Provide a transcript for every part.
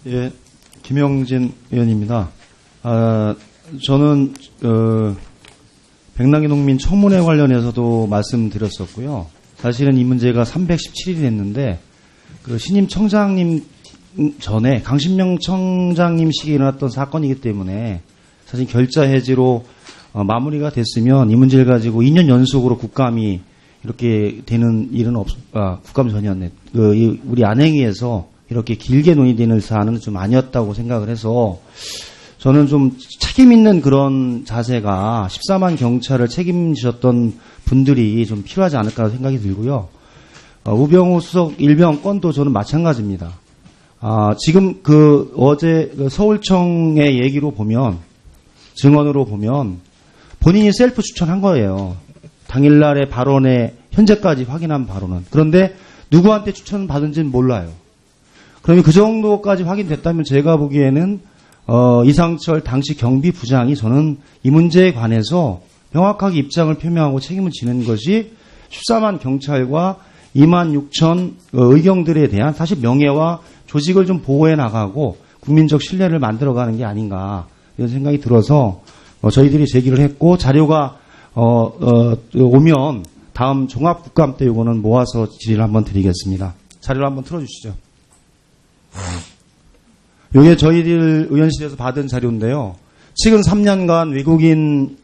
예, 김영진 의원입니다. 저는 백남기 농민 청문회 관련해서도 말씀드렸었고요. 사실은 이 문제가 317일이 됐는데 그 신임 청장님 전에 강신명 청장님 시기에 일어났던 사건이기 때문에 사실 결자 해지로 마무리가 됐으면 이 문제를 가지고 2년 연속으로 국감이 이렇게 되는 일은 국감 전이었네. 우리 안행위에서 이렇게 길게 논의되는 사안은 좀 아니었다고 생각을 해서 저는 좀 책임 있는 그런 자세가 14만 경찰을 책임지셨던 분들이 좀 필요하지 않을까 생각이 들고요. 우병우 수석 일병 건도 저는 마찬가지입니다. 지금 어제 서울청의 얘기로 보면, 증언으로 보면 본인이 셀프 추천한 거예요. 당일날의 발언에 현재까지 확인한 발언은. 그런데 누구한테 추천 받은지는 몰라요. 그러면 그 정도까지 확인됐다면 제가 보기에는 이상철 당시 경비부장이 저는 이 문제에 관해서 명확하게 입장을 표명하고 책임을 지는 것이 14만 경찰과 2만 6천 의경들에 대한 사실 명예와 조직을 좀 보호해 나가고 국민적 신뢰를 만들어가는 게 아닌가 이런 생각이 들어서 저희들이 제기를 했고 자료가 오면 다음 종합국감 때 이거는 모아서 질의를 한번 드리겠습니다. 자료를 한번 틀어주시죠. 이게 저희들 의원실에서 받은 자료인데요. 최근 3년간 외국인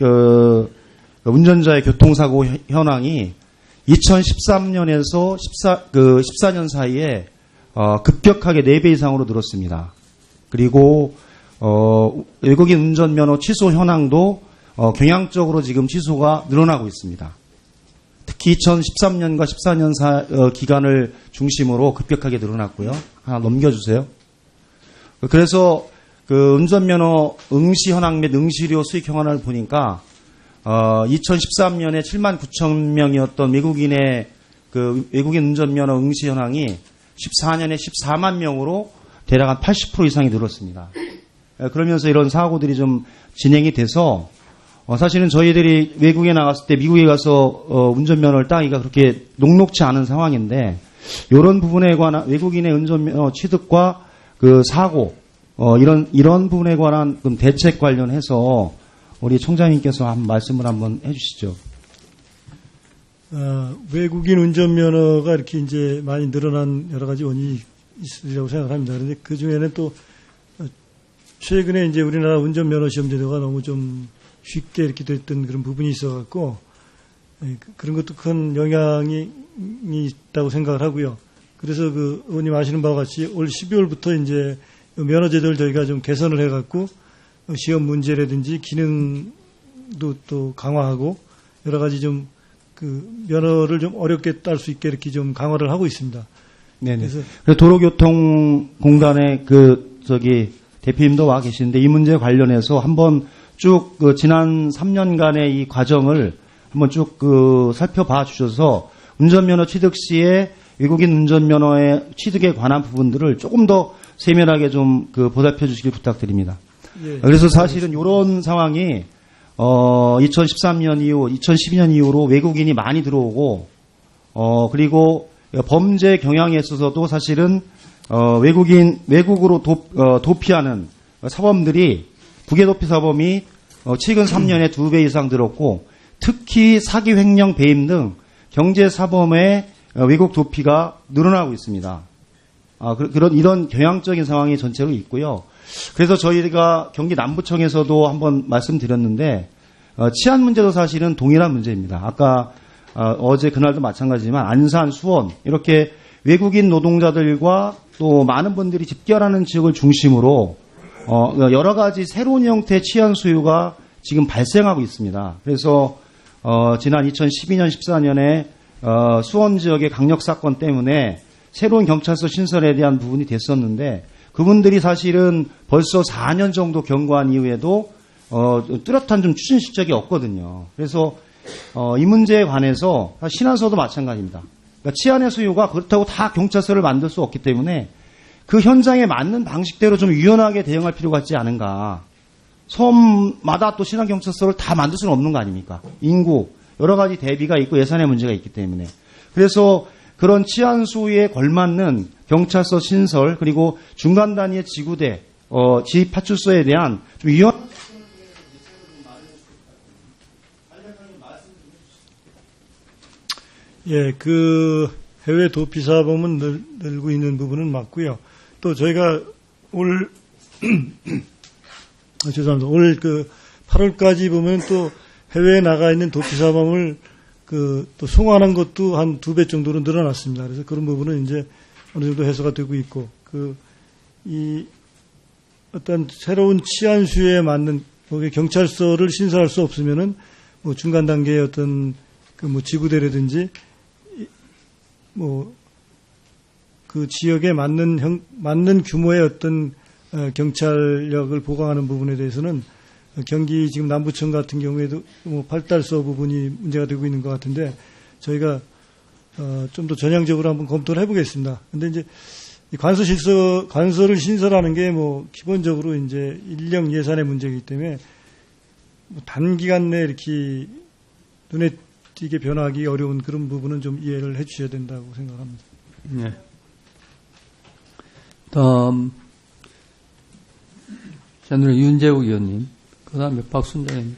운전자의 교통사고 현황이 2013년에서 14년 사이에 급격하게 4배 이상으로 늘었습니다. 그리고 외국인 운전면허 취소 현황도 경향적으로 지금 취소가 늘어나고 있습니다. 특히 2013년과 14년 기간을 중심으로 급격하게 늘어났고요. 하나 넘겨주세요. 그래서 운전면허 응시 현황 및 응시료 수익 현황을 보니까 2013년에 7만 9천 명이었던 외국인의 외국인 운전면허 응시 현황이 14년에 14만 명으로 대략 한 80% 이상이 늘었습니다. 그러면서 이런 사고들이 좀 진행이 돼서 사실은 저희들이 외국에 나갔을 때 미국에 가서 운전면허를 따기가 그렇게 녹록치 않은 상황인데 이런 부분에 관한 외국인의 운전면허 취득과 사고 이런 부분에 관한 대책 관련해서 우리 총장님께서 한 말씀을 한번 해주시죠. 외국인 운전면허가 이렇게 이제 많이 늘어난 여러 가지 원인이 있으리라고 생각합니다. 그런데 그 중에는 또 최근에 이제 우리나라 운전면허 시험 제도가 너무 좀 쉽게 이렇게 됐던 그런 부분이 있어갖고 그런 것도 큰 영향이 있다고 생각을 하고요. 그래서 의원님 아시는 바와 같이 올 12월부터 이제 면허 제도를 저희가 좀 개선을 해갖고 시험 문제라든지 기능도 또 강화하고 여러 가지 좀 면허를 좀 어렵게 딸 수 있게 이렇게 좀 강화를 하고 있습니다. 네네. 그래서 도로교통공단의 대표님도 와 계시는데 이 문제 관련해서 한번 쭉 지난 3년간의 이 과정을 한번 쭉 살펴봐 주셔서 운전면허 취득 시에 외국인 운전면허의 취득에 관한 부분들을 조금 더 세밀하게 좀 보답해 주시길 부탁드립니다. 예, 그래서 사실은 이런 상황이 2013년 이후, 2012년 이후로 외국인이 많이 들어오고 그리고 범죄 경향에 있어서도 사실은 외국으로 도피하는 사범들이 국외 도피 사범이 최근 3년에 2배 이상 늘었고 특히 사기, 횡령, 배임 등 경제 사범의 외국 도피가 늘어나고 있습니다. 이런 경향적인 상황이 전체로 있고요. 그래서 저희가 경기 남부청에서도 한번 말씀드렸는데 치안 문제도 사실은 동일한 문제입니다. 아까 어제 그날도 마찬가지지만 안산, 수원 이렇게 외국인 노동자들과 또 많은 분들이 집결하는 지역을 중심으로 여러 가지 새로운 형태의 치안 수요가 지금 발생하고 있습니다. 그래서 지난 2012년, 14년에 수원 지역의 강력 사건 때문에 새로운 경찰서 신설에 대한 부분이 됐었는데 그분들이 사실은 벌써 4년 정도 경과한 이후에도 뚜렷한 좀 추진 실적이 없거든요. 그래서 이 문제에 관해서 신안서도 마찬가지입니다. 그러니까 치안의 수요가 그렇다고 다 경찰서를 만들 수 없기 때문에 그 현장에 맞는 방식대로 좀 유연하게 대응할 필요가 있지 않은가. 섬마다 또 신안경찰서를 다 만들 수는 없는 거 아닙니까? 인구, 여러 가지 대비가 있고 예산의 문제가 있기 때문에. 그래서 그런 치안수에 걸맞는 경찰서 신설 그리고 중간 단위의 지구대, 지휘파출소에 대한 좀 위헌 예, 그 해외 도피 사범은 늘고 있는 부분은 맞고요. 또 저희가 죄송합니다. 올 그 8월까지 보면 또 해외에 나가 있는 도피 사범을 또 송환한 것도 한 2배 정도로 늘어났습니다. 그래서 그런 부분은 이제 어느 정도 해소가 되고 있고, 이 어떤 새로운 치안수에 맞는 경찰서를 신설할 수 없으면은 뭐 중간 단계의 어떤 지구대라든지 그 지역에 맞는 규모의 어떤 경찰력을 보강하는 부분에 대해서는 경기 지금 남부청 같은 경우에도 발달서 부분이 문제가 되고 있는 것 같은데 저희가 좀 더 전향적으로 한번 검토를 해보겠습니다. 근데 이제 이 관서를 신설하는 게 기본적으로 이제 인력 예산의 문제이기 때문에 단기간 내에 이렇게 눈에 띄게 변화하기 어려운 그런 부분은 좀 이해를 해 주셔야 된다고 생각합니다. 네. 다음, 새누리당 윤재욱 의원님, 그 다음에 박순자 의원님.